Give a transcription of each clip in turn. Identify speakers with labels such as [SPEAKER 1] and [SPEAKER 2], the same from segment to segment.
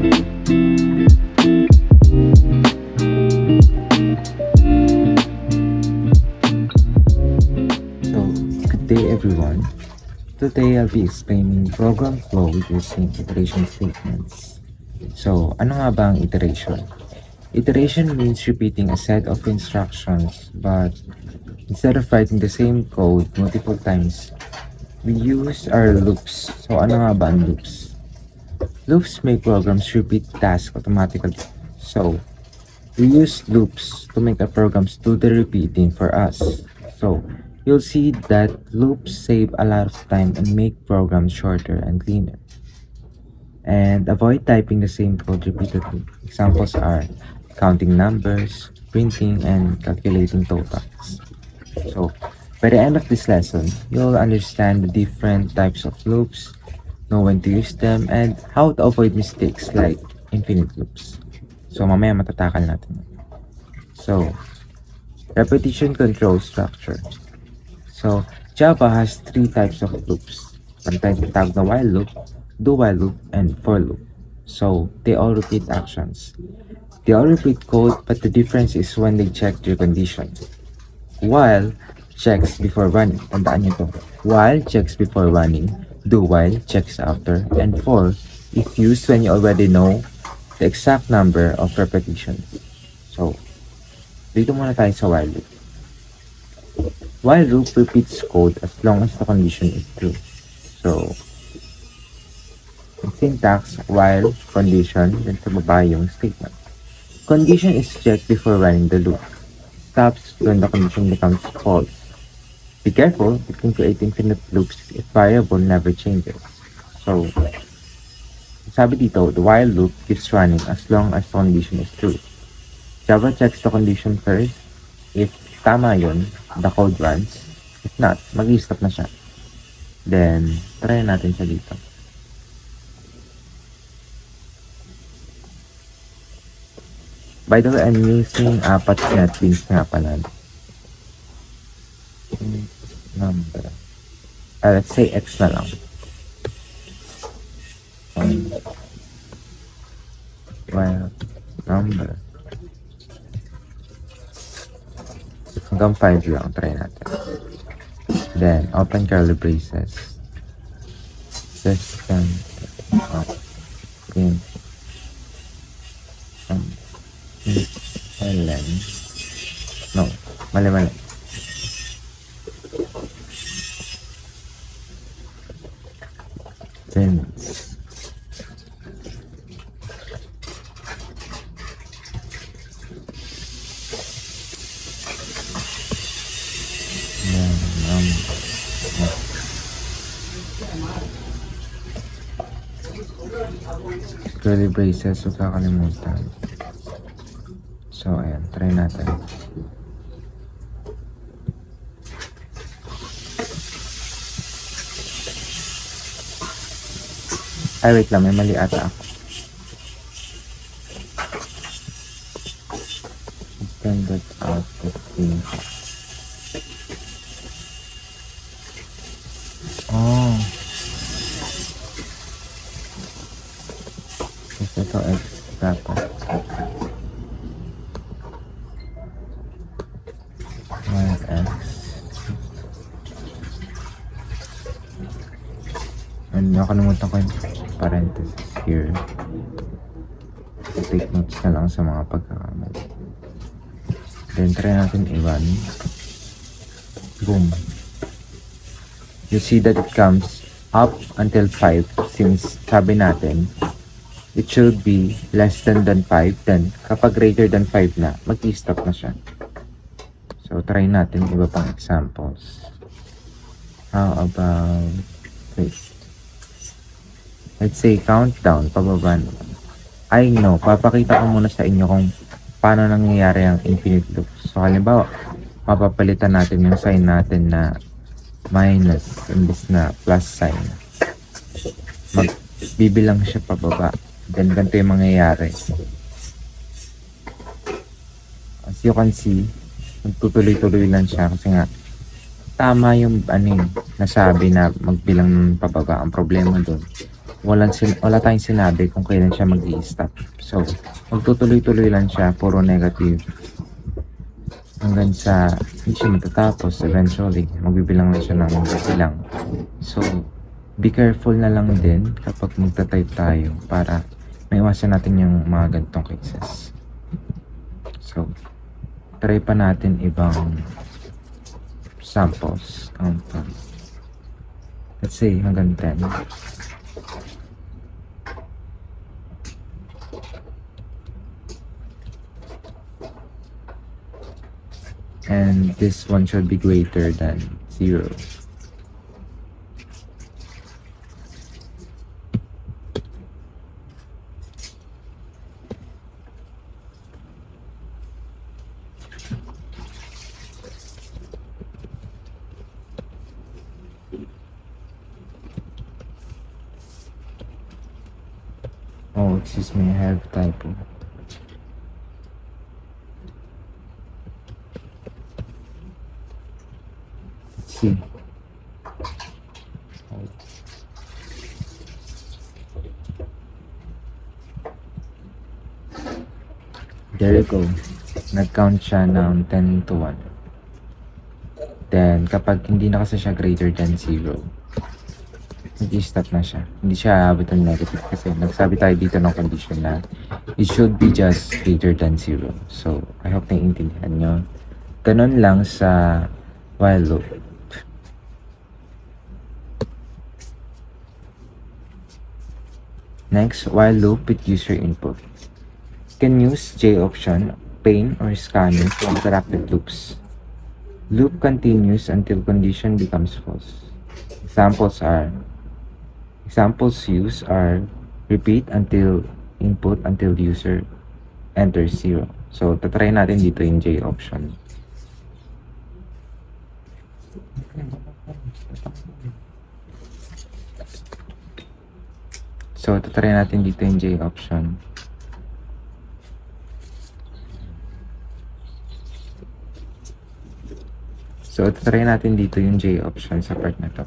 [SPEAKER 1] Good day everyone. Today I'll be explaining program flow using iteration statements. So, ano nga ba ang iteration? Iteration means repeating a set of instructions, but instead of writing the same code multiple times, we use our loops. So, ano nga ba ang loops? Loops make programs repeat tasks automatically. So, we use loops to make our programs do the repeating for us. So, you'll see that loops save a lot of time and make programs shorter and cleaner. And avoid typing the same code repeatedly. Examples are counting numbers, printing, and calculating totals. So, by the end of this lesson, you'll understand the different types of loops, know when to use them, and how to avoid mistakes like infinite loops. So, mamaya matatakal natin. So, repetition control structure. So, Java has three types of loops. Tinatawag na while loop, do while loop, and for loop. So, they all repeat actions. They all repeat code, but the difference is when they check their condition. While checks before running. Tandaan nyo to. While checks before running, do while checks after, and for is used when you already know the exact number of repetitions. So, dito muna tayo sa while loop. While loop repeats code as long as the condition is true. So, in syntax, while, condition, then sa baba yung statement. Condition is checked before running the loop. Stops when the condition becomes false. Be careful, it can create infinite loops if variable never changes. So, sabi dito, the while loop keeps running as long as the condition is true. Java checks the condition first. If tama yun, the code runs. If not, mag-i-stop na siya. Then, try natin siya dito. By the way, I'm using apat NetBeans nga pala. Number. Let's say X na lang. While number. Hanggang 5 lang. Try natin. Then, open curly braces. System. In. Ln. No. Mali. Since. Curly braces, huwag kakalimutan. So, ayan. Try natin. Ay, wait lang. May mali ata ako. Extended out 15. Oh. Kasi ito X dapat. X. And nakalimutan ko yung parenthesis here. So, take notes na lang sa mga pagkakamali. Then try natin i-run. Boom. You see that it comes up until 5 since sabi natin it should be less than 5. Then kapag greater than 5 na, mag-i-stop na siya. So, try natin iba pang examples. How about, let's say, countdown, pababa naman. I know, papakita ko muna sa inyo kung paano nangyayari ang infinite loop. So, halimbawa, mapapalitan natin yung sign natin na minus, imbis na plus sign. Magbibilang siya pababa. Then, ganito yung mangyayari. As you can see, magtutuloy-tuloy lang siya kasi nga tama yung nasabi na magbilang pababa. Ang problema doon, wala tayong sinabi kung kailan siya mag-i-stop. So, magtutuloy-tuloy lang siya, puro negative. Hanggang sa hindi siya matatapos, eventually, magbibilang lang siya ng magbibilang. So, be careful na lang din kapag magta-type tayo para maiwasan natin yung mga ganitong cases. So, try pa natin ibang samples. Let's say hanggang 10. And this one should be greater than 0. Oh, excuse me, I have typo. Let's see. There you go. Nag-count siya ng 10 to 1. Then, kapag hindi na kasi siya greater than 0, mag-i-stop na siya. Hindi siya aabot ng negative kasi nagsabi tayo dito ng condition na it should be just greater than 0. So, I hope naiintindihan nyo. Ganun lang sa while loop. Next, while loop with user input. You can use J option, pane, or scanner to interact with loops. Loop continues until condition becomes false. Examples used are repeat until input until user enters 0. So, tatry natin dito yung J option. So, tatry natin dito yung J option. So, tatry natin dito yung J option sa part na to.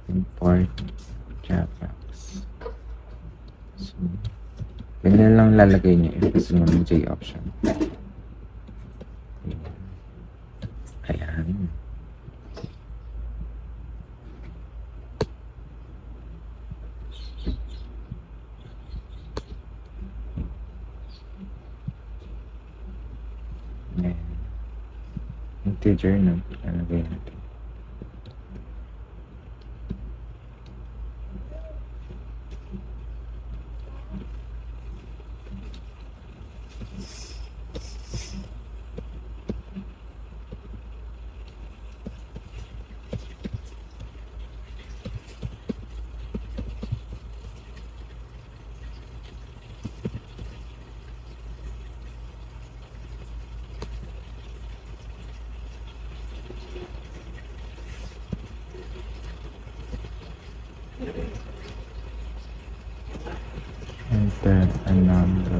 [SPEAKER 1] Import Javax. So, ganyan lang lalagay niyo yung gusto nyo ng J option. Ayan. Integer na lalagay natin. Enter a number.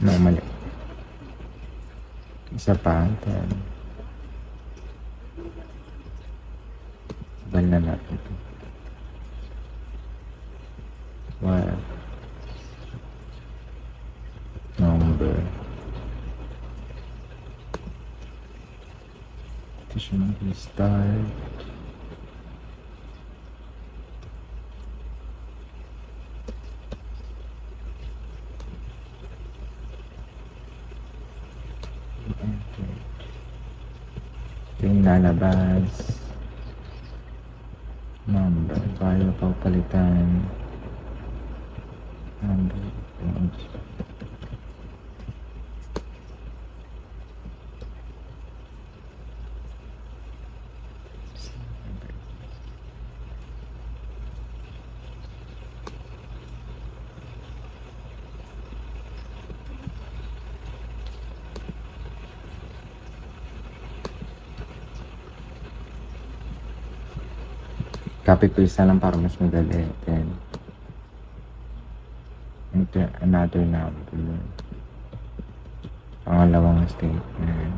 [SPEAKER 1] No, mali. Isa pa. Bal na natin ito. What? Number. Ito siya mag-start. Ito yung lalabas. Number. Paano papalitan? Number. Copy paste na lang para mas madali. Then, enter another number. pangalawang statement.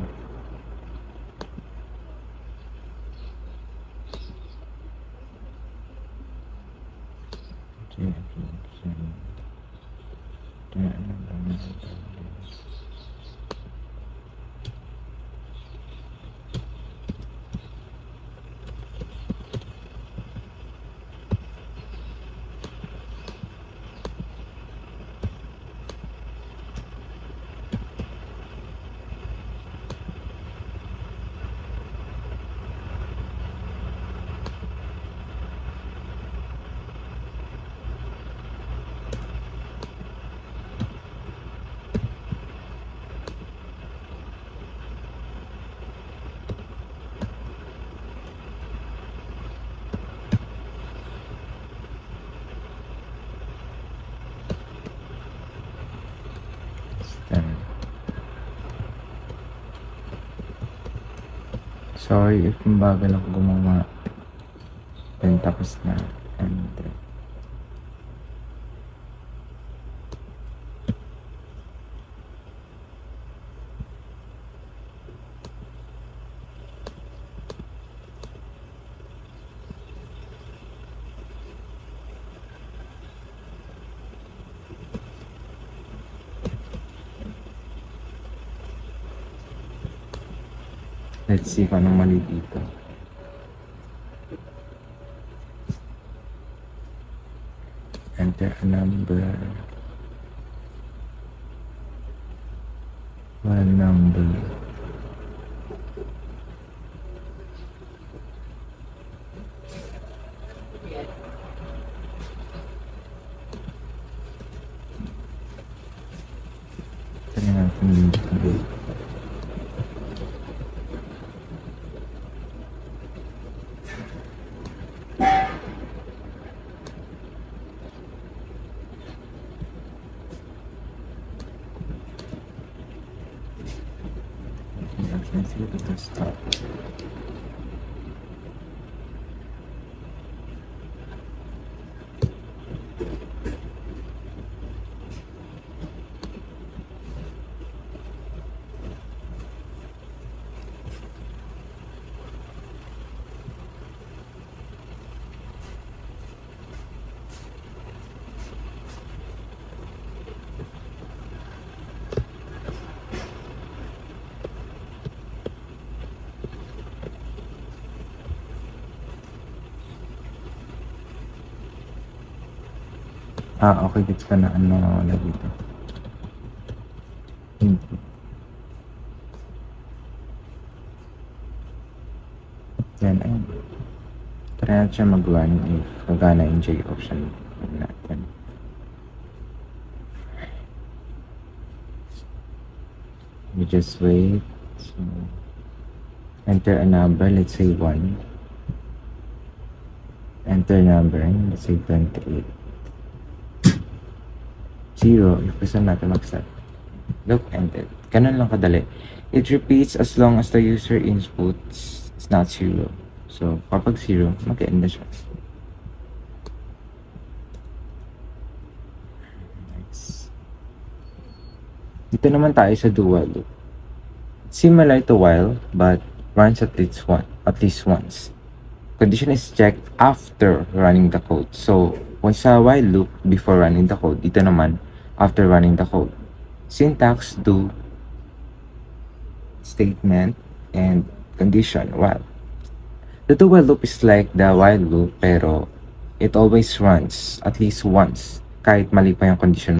[SPEAKER 1] Sorry if mabagal ako gumawa. Then tapos na. And let's see kung anong mali dito. Enter a number. One number. Try natin dito. Let's see if it stop. Okay, gets ka na ano wala dito. Input. Yan, ayun. Try natin siya mag-run if gagana yung J option natin. We just wait. So, enter a number, let's say 1. Enter number, let's say 28. 0, if gusto natin mag-start. Look, ended. Ganun lang kadali. It repeats as long as the user inputs is not 0. So, kapag 0, mag-end na siya. Nice. Dito naman tayo sa dual loop. Similar to while, but runs at least once. Condition is checked after running the code. So, once sa while loop, before running the code. Dito naman, after running the code. Syntax, do, statement, and condition, while. The do while loop is like the while loop, pero it always runs at least once, kahit mali pa yung condition.